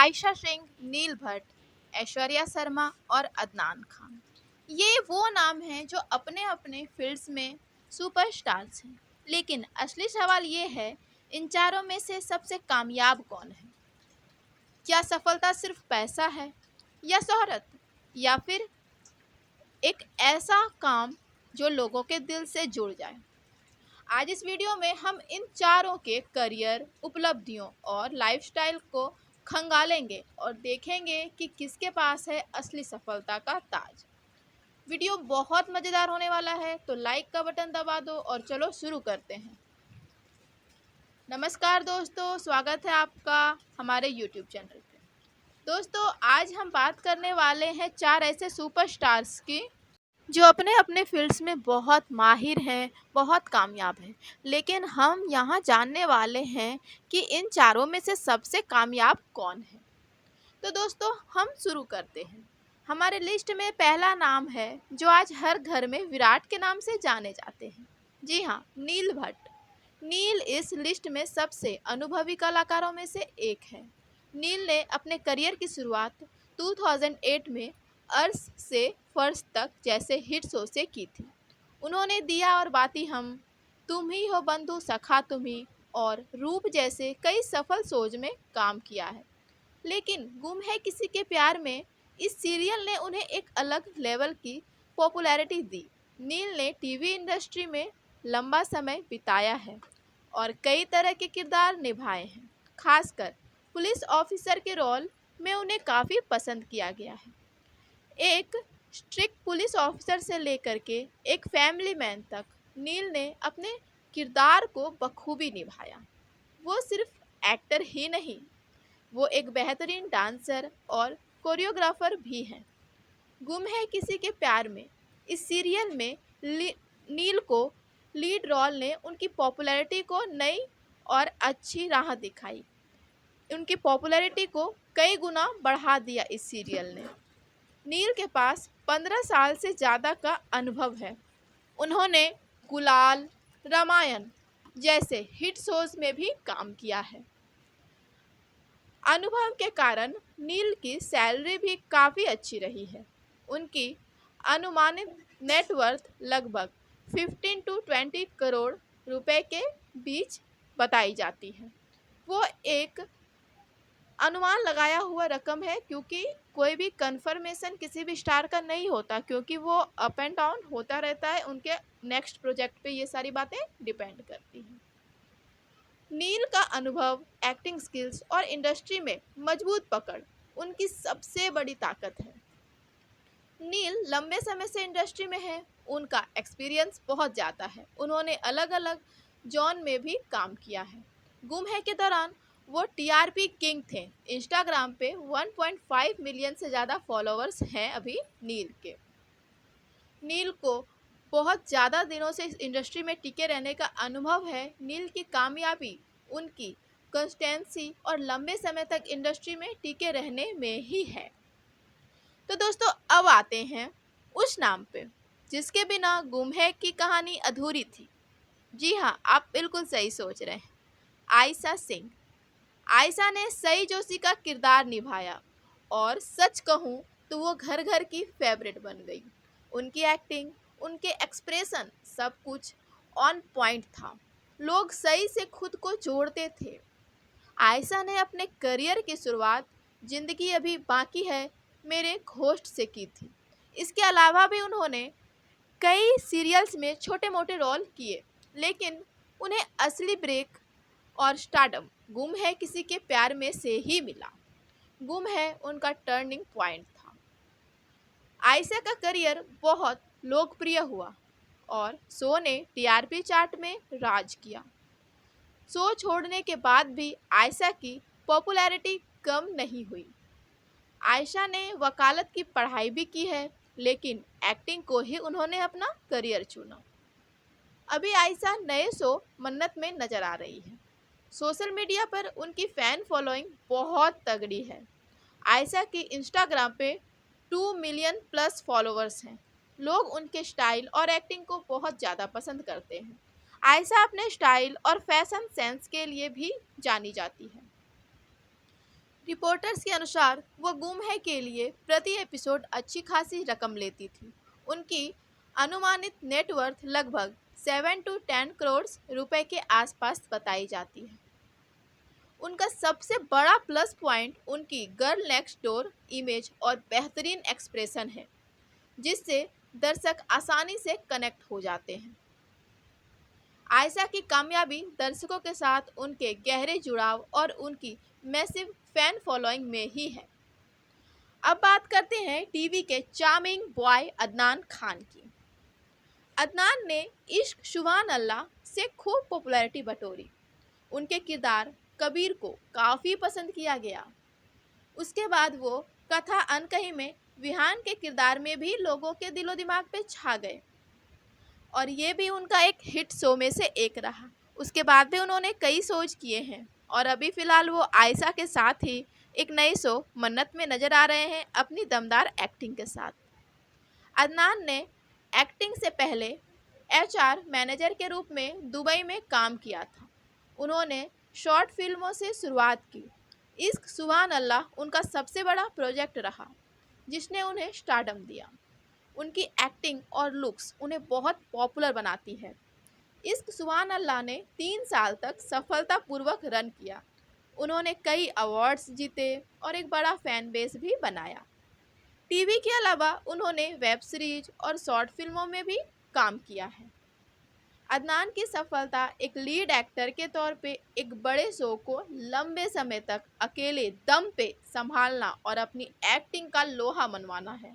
आयशा सिंह, नील भट्ट, ऐश्वर्या शर्मा और अदनान खान। ये वो नाम हैं जो अपने अपने फील्ड्स में सुपरस्टार्स हैं। लेकिन असली सवाल ये है, इन चारों में से सबसे कामयाब कौन है? क्या सफलता सिर्फ पैसा है, या शोहरत, या फिर एक ऐसा काम जो लोगों के दिल से जुड़ जाए? आज इस वीडियो में हम इन चारों के करियर, उपलब्धियों और लाइफस्टाइल को खंगालेंगे और देखेंगे कि किसके पास है असली सफलता का ताज। वीडियो बहुत मज़ेदार होने वाला है, तो लाइक का बटन दबा दो और चलो शुरू करते हैं। नमस्कार दोस्तों, स्वागत है आपका हमारे यूट्यूब चैनल पे। दोस्तों, आज हम बात करने वाले हैं चार ऐसे सुपरस्टार्स की जो अपने अपने फील्ड्स में बहुत माहिर हैं, बहुत कामयाब हैं। लेकिन हम यहाँ जानने वाले हैं कि इन चारों में से सबसे कामयाब कौन है। तो दोस्तों, हम शुरू करते हैं। हमारे लिस्ट में पहला नाम है जो आज हर घर में विराट के नाम से जाने जाते हैं। जी हाँ, नील भट्ट। नील इस लिस्ट में सबसे अनुभवी कलाकारों में से एक है। नील ने अपने करियर की शुरुआत 2008 में अर्श से फर्श तक जैसे हिट शो से की थी। उन्होंने दिया और बाती हम, तुम ही हो बंधु सखा तुम ही और रूप जैसे कई सफल शोज में काम किया है। लेकिन गुम है किसी के प्यार में इस सीरियल ने उन्हें एक अलग लेवल की पॉपुलैरिटी दी। नील ने टीवी इंडस्ट्री में लंबा समय बिताया है और कई तरह के किरदार निभाए हैं। खासकर पुलिस ऑफिसर के रोल में उन्हें काफ़ी पसंद किया गया है। एक स्ट्रिक्ट पुलिस ऑफिसर से लेकर के एक फैमिली मैन तक नील ने अपने किरदार को बखूबी निभाया। वो सिर्फ एक्टर ही नहीं, वो एक बेहतरीन डांसर और कोरियोग्राफर भी हैं। गुम है किसी के प्यार में इस सीरियल में नील को लीड रोल ने उनकी पॉपुलैरिटी को नई और अच्छी राह दिखाई। उनकी पॉपुलैरिटी को कई गुना बढ़ा दिया इस सीरियल ने। नील के पास 15 साल से ज़्यादा का अनुभव है। उन्होंने गुलाल, रामायण जैसे हिट शोज में भी काम किया है। अनुभव के कारण नील की सैलरी भी काफ़ी अच्छी रही है। उनकी अनुमानित नेटवर्थ लगभग 15 to 20 करोड़ रुपए के बीच बताई जाती है। वो एक अनुमान लगाया हुआ रकम है, क्योंकि कोई भी कंफर्मेशन किसी भी स्टार का नहीं होता, क्योंकि वो अप एंड डाउन होता रहता है। उनके नेक्स्ट प्रोजेक्ट पे ये सारी बातें डिपेंड करती हैं। नील का अनुभव, एक्टिंग स्किल्स और इंडस्ट्री में मजबूत पकड़ उनकी सबसे बड़ी ताकत है। नील लंबे समय से इंडस्ट्री में है, उनका एक्सपीरियंस बहुत ज़्यादा है। उन्होंने अलग अलग जॉन में भी काम किया है। गुम है के दौरान वो टीआरपी किंग थे। इंस्टाग्राम पे 1.5 मिलियन से ज़्यादा फॉलोअर्स हैं अभी नील के। नील को बहुत ज़्यादा दिनों से इस इंडस्ट्री में टिके रहने का अनुभव है। नील की कामयाबी उनकी कंसिस्टेंसी और लंबे समय तक इंडस्ट्री में टिके रहने में ही है। तो दोस्तों, अब आते हैं उस नाम पे जिसके बिना गुम है की कहानी अधूरी थी। जी हाँ, आप बिल्कुल सही सोच रहे हैं, आयशा सिंह। आयशा ने सई जोशी का किरदार निभाया और सच कहूँ तो वो घर घर की फेवरेट बन गई। उनकी एक्टिंग, उनके एक्सप्रेशन, सब कुछ ऑन पॉइंट था। लोग सही से खुद को जोड़ते थे। आयशा ने अपने करियर की शुरुआत जिंदगी अभी बाकी है मेरे होस्ट से की थी। इसके अलावा भी उन्होंने कई सीरियल्स में छोटे मोटे रोल किए, लेकिन उन्हें असली ब्रेक और स्टारडम गुम है किसी के प्यार में से ही मिला। गुम है उनका टर्निंग पॉइंट था। आयशा का करियर बहुत लोकप्रिय हुआ और शो ने टीआरपी चार्ट में राज किया। शो छोड़ने के बाद भी आयशा की पॉपुलैरिटी कम नहीं हुई। आयशा ने वकालत की पढ़ाई भी की है, लेकिन एक्टिंग को ही उन्होंने अपना करियर चुना। अभी आयशा नए शो मन्नत में नजर आ रही है। सोशल मीडिया पर उनकी फ़ैन फॉलोइंग बहुत तगड़ी है। आयशा की इंस्टाग्राम पे 2 मिलियन प्लस फॉलोअर्स हैं। लोग उनके स्टाइल और एक्टिंग को बहुत ज़्यादा पसंद करते हैं। आयशा अपने स्टाइल और फैशन सेंस के लिए भी जानी जाती है। रिपोर्टर्स के अनुसार वो गुम है के लिए प्रति एपिसोड अच्छी खासी रकम लेती थी। उनकी अनुमानित नेटवर्थ लगभग 7 to 10 करोड़ रुपए के आसपास बताई जाती है। उनका सबसे बड़ा प्लस पॉइंट उनकी गर्ल नेक्स्ट डोर इमेज और बेहतरीन एक्सप्रेशन है, जिससे दर्शक आसानी से कनेक्ट हो जाते हैं। आयशा की कामयाबी दर्शकों के साथ उनके गहरे जुड़ाव और उनकी मैसिव फैन फॉलोइंग में ही है। अब बात करते हैं टीवी के चार्मिंग बॉय अदनान खान की। अदनान ने इश्क सुभान अल्लाह से खूब पॉपुलैरिटी बटोरी। उनके किरदार कबीर को काफ़ी पसंद किया गया। उसके बाद वो कथा अनकही में विहान के किरदार में भी लोगों के दिलो दिमाग पे छा गए और ये भी उनका एक हिट शो में से एक रहा। उसके बाद भी उन्होंने कई शोज किए हैं और अभी फ़िलहाल वो आयशा के साथ ही एक नए शो मन्नत में नज़र आ रहे हैं अपनी दमदार एक्टिंग के साथ। अदनान ने एक्टिंग से पहले एचआर मैनेजर के रूप में दुबई में काम किया था। उन्होंने शॉर्ट फिल्मों से शुरुआत की। इश्क सुभान अल्लाह उनका सबसे बड़ा प्रोजेक्ट रहा जिसने उन्हें स्टारडम दिया। उनकी एक्टिंग और लुक्स उन्हें बहुत पॉपुलर बनाती है। इश्क सुभान अल्लाह ने 3 साल तक सफलतापूर्वक रन किया। उन्होंने कई अवार्ड्स जीते और एक बड़ा फैन बेस भी बनाया। टीवी के अलावा उन्होंने वेब सीरीज और शॉर्ट फिल्मों में भी काम किया है। अदनान की सफलता एक लीड एक्टर के तौर पे एक बड़े शो को लंबे समय तक अकेले दम पे संभालना और अपनी एक्टिंग का लोहा मनवाना है।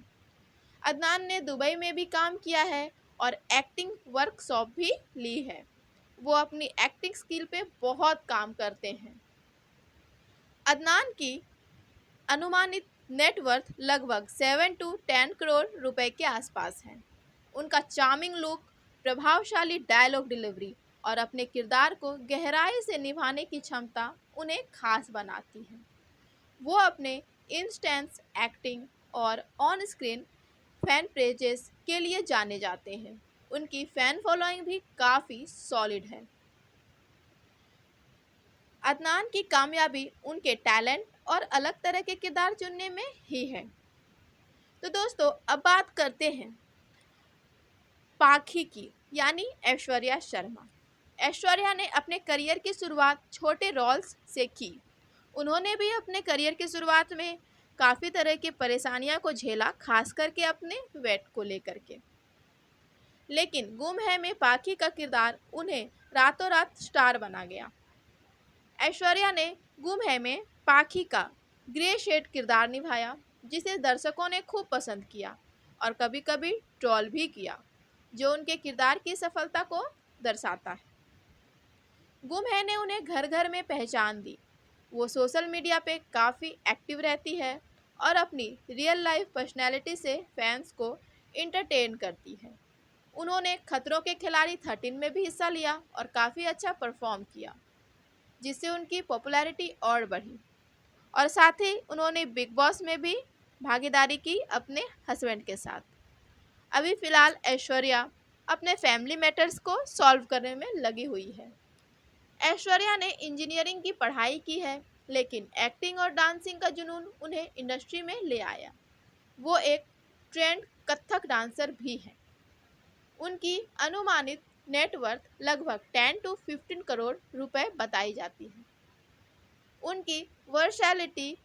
अदनान ने दुबई में भी काम किया है और एक्टिंग वर्कशॉप भी ली है। वो अपनी एक्टिंग स्किल पे बहुत काम करते हैं। अदनान की अनुमानित नेटवर्थ लगभग 7 to 10 करोड़ रुपए के आसपास है। उनका चार्मिंग लुक, प्रभावशाली डायलॉग डिलीवरी और अपने किरदार को गहराई से निभाने की क्षमता उन्हें खास बनाती है। वो अपने इंस्टेंस एक्टिंग और ऑन स्क्रीन फैन प्रेजेस के लिए जाने जाते हैं। उनकी फैन फॉलोइंग भी काफ़ी सॉलिड है। अदनान की कामयाबी उनके टैलेंट और अलग तरह के किरदार चुनने में ही है। तो दोस्तों अब बात करते हैं पाखी की, यानी ऐश्वर्या शर्मा। ऐश्वर्या ने अपने करियर की शुरुआत छोटे रोल्स से की। उन्होंने भी अपने करियर की शुरुआत में काफ़ी तरह की परेशानियों को झेला, खास करके अपने वेट को लेकर के। लेकिन गुम है में पाखी का किरदार उन्हें रातों रात स्टार बना गया। ऐश्वर्या ने गुम है में पाखी का ग्रे शेड किरदार निभाया, जिसे दर्शकों ने खूब पसंद किया और कभी कभी ट्रोल भी किया, जो उनके किरदार की सफलता को दर्शाता है। गुम है ने उन्हें घर घर में पहचान दी। वो सोशल मीडिया पे काफ़ी एक्टिव रहती है और अपनी रियल लाइफ पर्सनैलिटी से फैंस को इंटरटेन करती है। उन्होंने खतरों के खिलाड़ी 13 में भी हिस्सा लिया और काफ़ी अच्छा परफॉर्म किया, जिससे उनकी पॉपुलैरिटी और बढ़ी। और साथ ही उन्होंने बिग बॉस में भी भागीदारी की अपने हस्बैंड के साथ। अभी फ़िलहाल ऐश्वर्या अपने फैमिली मैटर्स को सॉल्व करने में लगी हुई है। ऐश्वर्या ने इंजीनियरिंग की पढ़ाई की है, लेकिन एक्टिंग और डांसिंग का जुनून उन्हें इंडस्ट्री में ले आया। वो एक ट्रेंड कथक डांसर भी हैं। उनकी अनुमानित नेटवर्थ लगभग 10 to 15 करोड़ रुपए बताई जाती है। उनकी वर्सैलिटी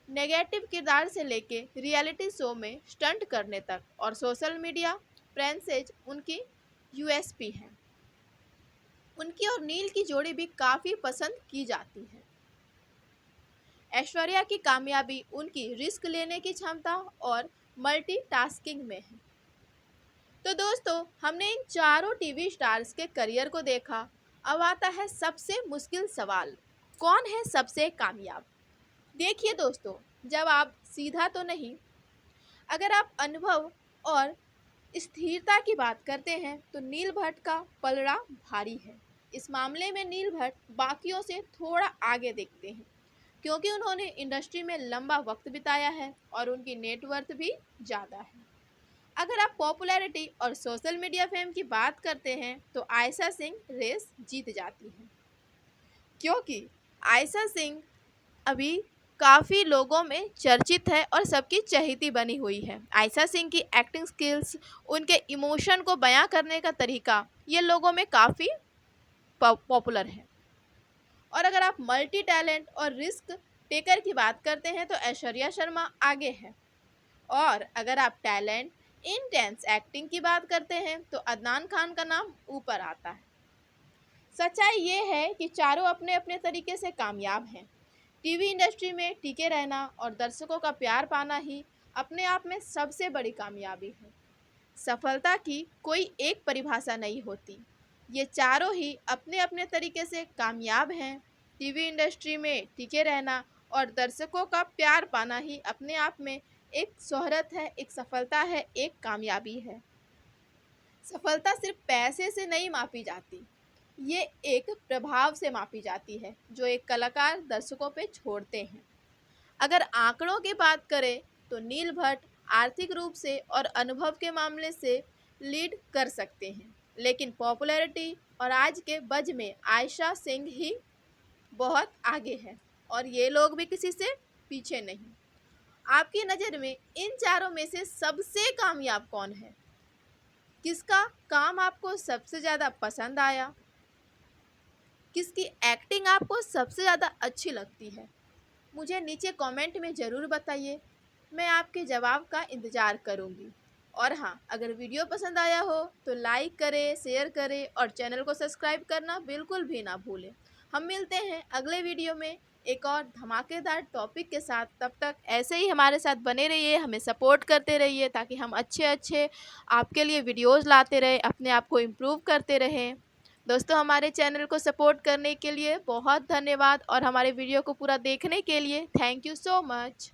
नेगेटिव किरदार से लेके रियलिटी शो में स्टंट करने तक और सोशल मीडिया प्रेजेंस उनकी यूएसपी है। उनकी और नील की जोड़ी भी काफ़ी पसंद की जाती है। ऐश्वर्या की कामयाबी उनकी रिस्क लेने की क्षमता और मल्टीटास्किंग में है। तो दोस्तों हमने इन चारों टीवी स्टार्स के करियर को देखा। अब आता है सबसे मुश्किल सवाल, कौन है सबसे कामयाब? देखिए दोस्तों, जब आप सीधा तो नहीं, अगर आप अनुभव और स्थिरता की बात करते हैं तो नील भट्ट का पलड़ा भारी है। इस मामले में नील भट्ट बाकियों से थोड़ा आगे दिखते हैं, क्योंकि उन्होंने इंडस्ट्री में लंबा वक्त बिताया है और उनकी नेटवर्थ भी ज़्यादा है। अगर आप पॉपुलैरिटी और सोशल मीडिया फेम की बात करते हैं तो आयशा सिंह रेस जीत जाती है, क्योंकि आयशा सिंह अभी काफ़ी लोगों में चर्चित है और सबकी चहेती बनी हुई है। आयशा सिंह की एक्टिंग स्किल्स, उनके इमोशन को बयां करने का तरीका ये लोगों में काफ़ी पॉपुलर है। और अगर आप मल्टी टैलेंट और रिस्क टेकर की बात करते हैं तो ऐश्वर्या शर्मा आगे है। और अगर आप टैलेंट, इंटेंस एक्टिंग की बात करते हैं तो अदनान खान का नाम ऊपर आता है। सच्चाई ये है कि चारों अपने अपने तरीके से कामयाब हैं। टीवी इंडस्ट्री में टिके रहना और दर्शकों का प्यार पाना ही अपने आप में सबसे बड़ी कामयाबी है। सफलता की कोई एक परिभाषा नहीं होती। ये चारों ही अपने अपने तरीके से कामयाब हैं। टीवी इंडस्ट्री में टिके रहना और दर्शकों का प्यार पाना ही अपने आप में एक शोहरत है, एक सफलता है, एक कामयाबी है। सफलता सिर्फ पैसे से नहीं मापी जाती, ये एक प्रभाव से मापी जाती है जो एक कलाकार दर्शकों पे छोड़ते हैं। अगर आंकड़ों की बात करें तो नील भट्ट आर्थिक रूप से और अनुभव के मामले से लीड कर सकते हैं, लेकिन पॉपुलैरिटी और आज के बज में आयशा सिंह ही बहुत आगे है और ये लोग भी किसी से पीछे नहीं। आपकी नज़र में इन चारों में से सबसे कामयाब कौन है? किसका काम आपको सबसे ज़्यादा पसंद आया? किसकी एक्टिंग आपको सबसे ज़्यादा अच्छी लगती है? मुझे नीचे कमेंट में ज़रूर बताइए, मैं आपके जवाब का इंतज़ार करूँगी। और हाँ, अगर वीडियो पसंद आया हो तो लाइक करें, शेयर करें और चैनल को सब्सक्राइब करना बिल्कुल भी ना भूलें। हम मिलते हैं अगले वीडियो में एक और धमाकेदार टॉपिक के साथ। तब तक ऐसे ही हमारे साथ बने रहिए, हमें सपोर्ट करते रहिए ताकि हम अच्छे अच्छे आपके लिए वीडियोज़ लाते रहें, अपने आप को इम्प्रूव करते रहें। दोस्तों, हमारे चैनल को सपोर्ट करने के लिए बहुत धन्यवाद और हमारे वीडियो को पूरा देखने के लिए थैंक यू सो मच।